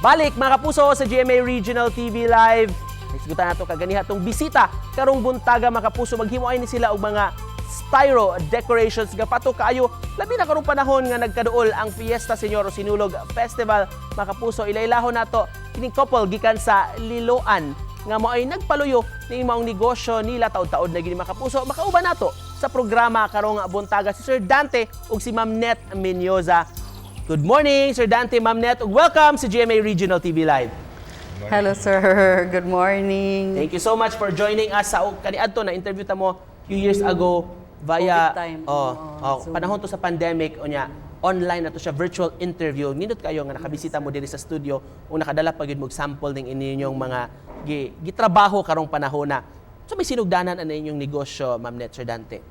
Balik mga kapuso sa GMA Regional TV Live. Isgutan nato kaganiha tong bisita karong buntaga mga kapuso, maghimuay ni sila og mga styro decorations nga pato kaayo labi na karong panahon nga nagkaduol ang Fiesta Señor Sinulog Festival. Mga kapuso, ilailahon nato kining couple gikan sa Liloan nga mo ay nagpaluyo ning maong negosyo nila taud-taud na gini mga kapuso. Makauban nato sa programa karong buntaga si Sir Dante ug si Ma'am Net Menyoza. Good morning, Sir Dante, Ma'am Net, ug welcome sa GMA Regional TV Live. Hello, sir. Good morning. Thank you so much for joining us sa kaniadto na interview ta mo few years ago via COVID time. panahon to sa pandemic unya online na to siya, virtual interview. Nindot kayo nga nakabisita mo diri sa studio o nakadala pa gyud mo sample ning inyong mga gitrabaho karong panahon na. So may sinugdanan ana inyong negosyo, Ma'am Net, Sir Dante?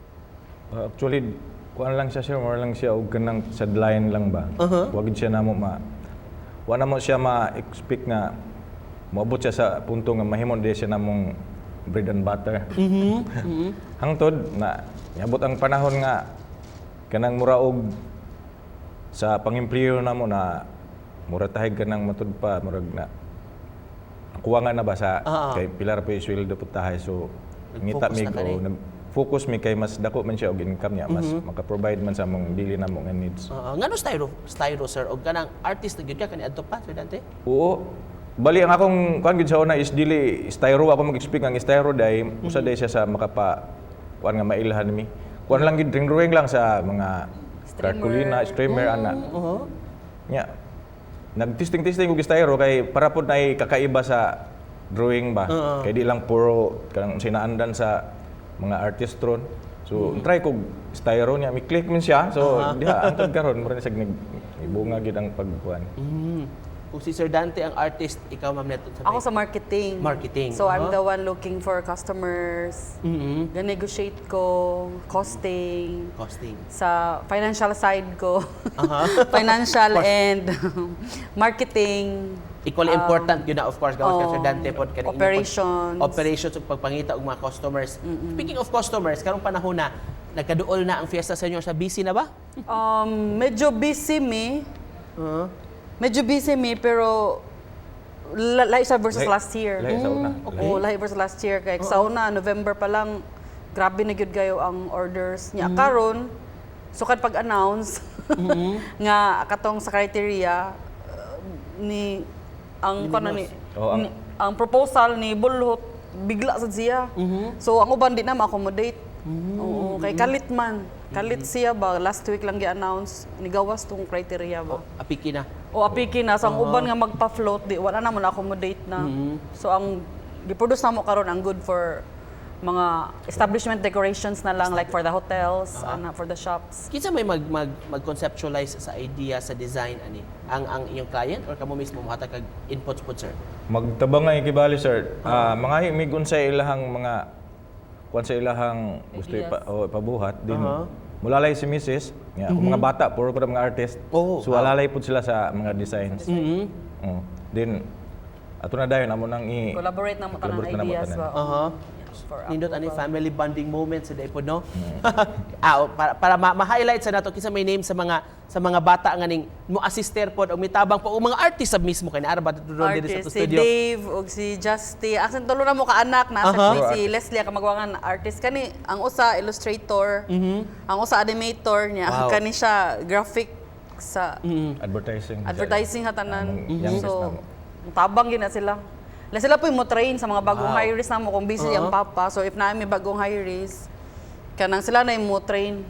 Actually, kuan lang siya, sir, more lang siya og kanang sideline lang ba. Wag siya namo wala mo siya ma-expect nga moabot siya sa punto nga mahimon di siya namong bread and butter. Hangtod na niabot ang panahon nga kanang mura og sa pangempleyo namo na mura tahig kanang matud pa murag na kuha nga na ba sa kay pilar pa sweldo putahay, so ngita mi o focus mi kay mas dako man siya og income niya, mas maka-provide man sa mong dili na mong needs. Ngano styro sir, og kanang artist na gyud ka kaniadto pa, Sir Dante? Oo. Bali ang akong kuan gid sa una is dili styro, ako mag-expect ang styro day usa day siya sa makapa kuan nga mailhan mi. Kuan lang gid drawing lang sa mga cartolina, streamer ana. Nya. Nag-testing og styro kay para pud nay kakaiba sa drawing ba. Kay di lang puro kanang sinaandan sa mga artist ron. So, try ko styro niya, mi click man siya. So, diha ang karon mura na sag bunga gid ang pagkuan. Kung si Sir Dante ang artist, ikaw, Ma'am Net, Ako sa marketing. Marketing. So, I'm the one looking for customers. Ga-negotiate ko, costing. Sa financial side ko. Financial and marketing. Equally important yun na, of course, gawas ka Sir Dante po. Operations. Operations ug pagpangita og mga customers. Speaking of customers, karong panahon na nagkaduol na ang Fiesta Señor, sa busy na ba? Medyo busy mi, pero lahi sa versus last year. Lahi sa una. Oo, lahi versus last year. Kaya sa una, November pa lang, grabe na gyud kayo ang orders niya. Karon, sukad pag-announce nga katong sa criteria ni ang ang proposal ni Bulhot bigla sad siya. So ang uban di na ma-accommodate. Oo, kay kalit man. Kalit siya ba last week lang gi-announce ni gawas tong criteria ba. Apiki na. Apiki na. So ang uban nga magpa-float di wala na mo na-accommodate na. So ang gi-produce namo karon ang good for mga establishment decorations na lang, like for the hotels, for the shops. Kinsa may mag-conceptualize sa idea, sa design ani? Ang iyong client or kamo mismo mohatag kag inputs po, sir? Magtabang nga ikibali, sir. Mga himigon sa ilahang mga kuan sa ilahang gusto ipabuhat din. Mulalay si Mrs. Mga bata, puro ko mga artist. So alalay po sila sa mga designs. Then ato na dayon amo nang collaborate na mo tanan ideas ba. Nindot ani family bonding moments sa daypod, no? Para ma-highlight sa nato kinsa may name sa mga bata nga ning mo assister pod og mitabang pa og mga artist sab mismo kay naara ba diri sa studio. Si Dave ug si Justy. Aksen tulo na mo ka anak na si Leslie ka magwangan artist kani, ang usa illustrator, ang usa animator niya, kani siya graphic sa advertising hatanan. So tabang gid na sila. Sila po yung mo train sa mga bagong hires na mo kung busy ang papa. So if na may bagong hires, kanang sila na yung mo train.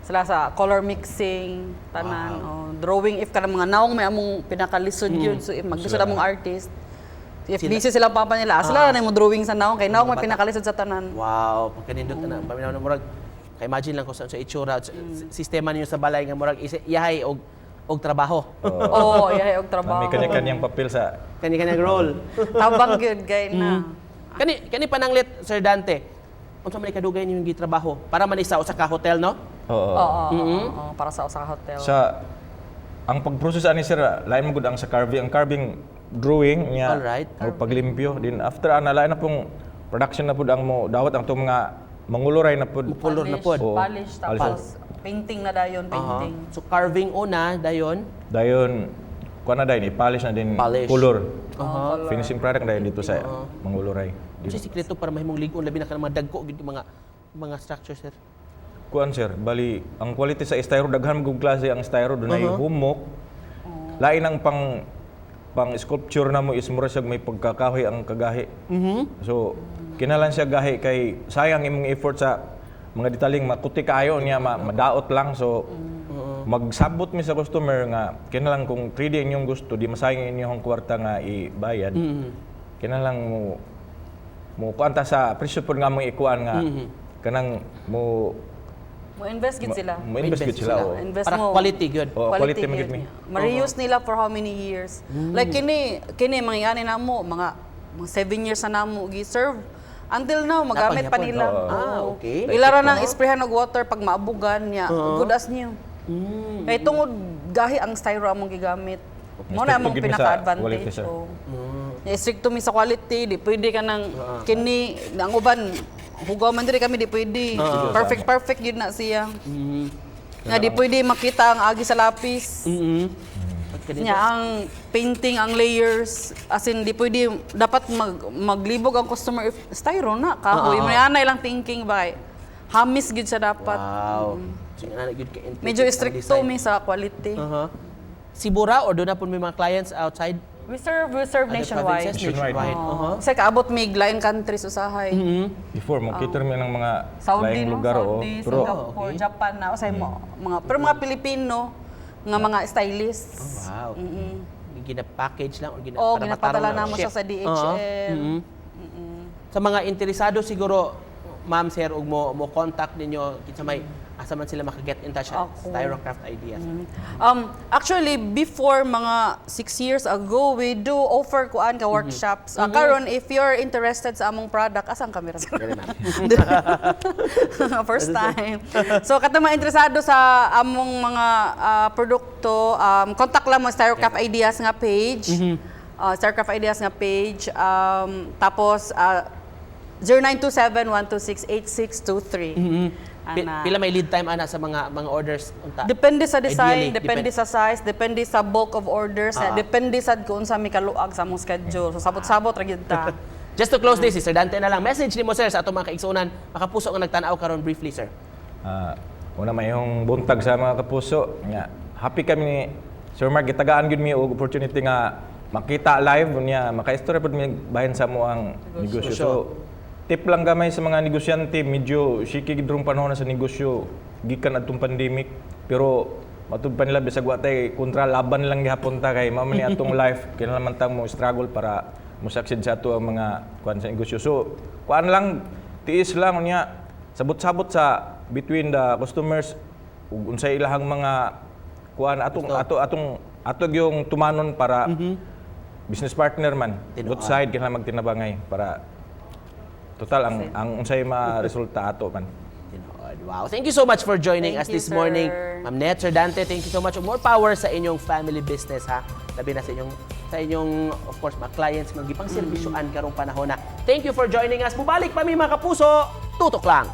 Sila sa color mixing, tanan, drawing. If kanang mga naong may among pinakalisod yun. So if maggusto na mong artist, if busy sila papa nila, sila na yung mo drawing sa naong. Kay naong may pinakalisod sa tanan. Wow, pagkanindot na. Paminaw na murag, kay imagine lang kung sa itsura, sistema ninyo sa balay nga murag yahay og trabaho. Yahay og trabaho. May kanya-kanyang papel sa kanya-kanyang role. Tabang gyud kay na. Kani pananglit, Sir Dante. Unsa man kadugay niyo yung trabaho para man isa sa ka hotel, no? Oo, para sa usa ka hotel. Sa ang pag-process ani sir, lain mo gud ang sa carving. Ang carving drawing niya o paglimpyo din after lain na pong production na pud ang mo dawat ang mga manguluray na pud. Color na pud. Polish tapos painting na dayon, painting. So carving una dayon. Dayon kuan na dahil, i-polish na din Polish. color. Finishing product dahil dito sa Manguluray. Ano yung sikreto para mahimong ligon labi na ka mga dagko gid mga structure sir? Kuan sir, bali ang quality sa styro daghan mag klase ang styro dunay humok. Lain ang pang sculpture na mo is mura siya may pagkakahoy ang kagahi. So kinalan siya gahi kay sayang imong effort sa mga detaling makuti kaayo niya madaot lang so magsabot mi sa customer nga kinalang kung 3D inyong gusto di masayang inyong kwarta nga ibayad. Kinalang mo kuanta sa presyo pud nga mo ikuan nga kanang mo Mo-invest gid sila. invest gid sila. oh. Invest Para mo. quality good. Quality gid. magid mi. Ma-reuse nila for how many years? Like kini mangyayari na mo mga 7 years na namo gi-serve. Until now magamit pa Napanyapon. nila. Okay. Ilara nang isprehan og water pag maabugan niya. Good as new. Kay tungod gahi ang styro among gigamit. Mo na among Stricto gid mi sa quality, pinaka-advantage. sir. Strict mi sa quality, di pwede ka nang kini ang uban hugaw man diri kami di pwede. Perfect yun na siya. Nga di pwede makita ang agi sa lapis. Nya ang painting, ang layers, as in di pwede dapat maglibog ang customer if styro na kahoy. May anay lang thinking ba. Hamis gid siya dapat. Wow. Sige na good ka. Medyo stricto mi sa quality. Sibura or doon na po may mga clients outside? We serve other nationwide. provinces? Nationwide. Kasi kaabot mig lain countries usahay. Before makita mi ng mga Saudi, laing no? lugar Saudi, pero Singapore, Japan na. Usay mo, pero mga Pilipino, nga mga stylists. Wow. Gina-package lang or O, ginapadala na mo siya sa DHL. Sa mga interesado siguro, ma'am, sir, ug mo contact ninyo kinsa may asa man sila maka-get in touch sa Ako. Styrocraft Ideas. Actually, before mga 6 years ago, we do offer kuan ka workshops. Karon, if you're interested sa among product, asang kamera? Very ma'am. First time. So, kata mga interesado sa among mga produkto, contact lang mo Styrocraft Ideas nga page. Styrocraft Ideas nga page. Tapos, 0927-126-8623. Pila may lead time ana sa mga orders unta? Depende sa design, Ideally, depende sa size, depende sa bulk of orders, depende sa kung sa mi kaluag sa among schedule. So sabot-sabot ra gyud ta. Just to close this, Sir Dante na lang. Message ni mo, sir, sa atong mga kaigsunan. Makapuso nga nagtanaw karon briefly, sir. una may yung buntag sa mga kapuso nga happy kami ni Sir Mark gitagaan gyud mi og opportunity nga makita live niya maka-istorya pud mi bahin sa mo ang negosyo. So tip lang gamay sa mga negosyante, medyo shaky gid rong panahon na sa negosyo gikan adtong pandemic pero matud pa nila bisag wa tay kontra laban lang gihapon ta kay mao man ni atong life kinahanglan tang mo struggle para mo succeed sa ato ang mga kuan sa negosyo. So kuan lang tiis lang niya sabot-sabot sa between the customers ug unsay ilahang mga kuan atong yung tumanon para business partner man both side kinahanglan magtinabangay para total ang unsay ma-resulta ato man. Wow. Thank you so much for joining Thank us you, this morning. sir. Ma'am Net, Sir Dante, thank you so much. More power sa inyong family business, ha. Labi na sa inyong of course, mga clients, mga gipang servisyoan karong panahon na. Thank you for joining us. Bubalik pa mi mga kapuso. Tutok lang.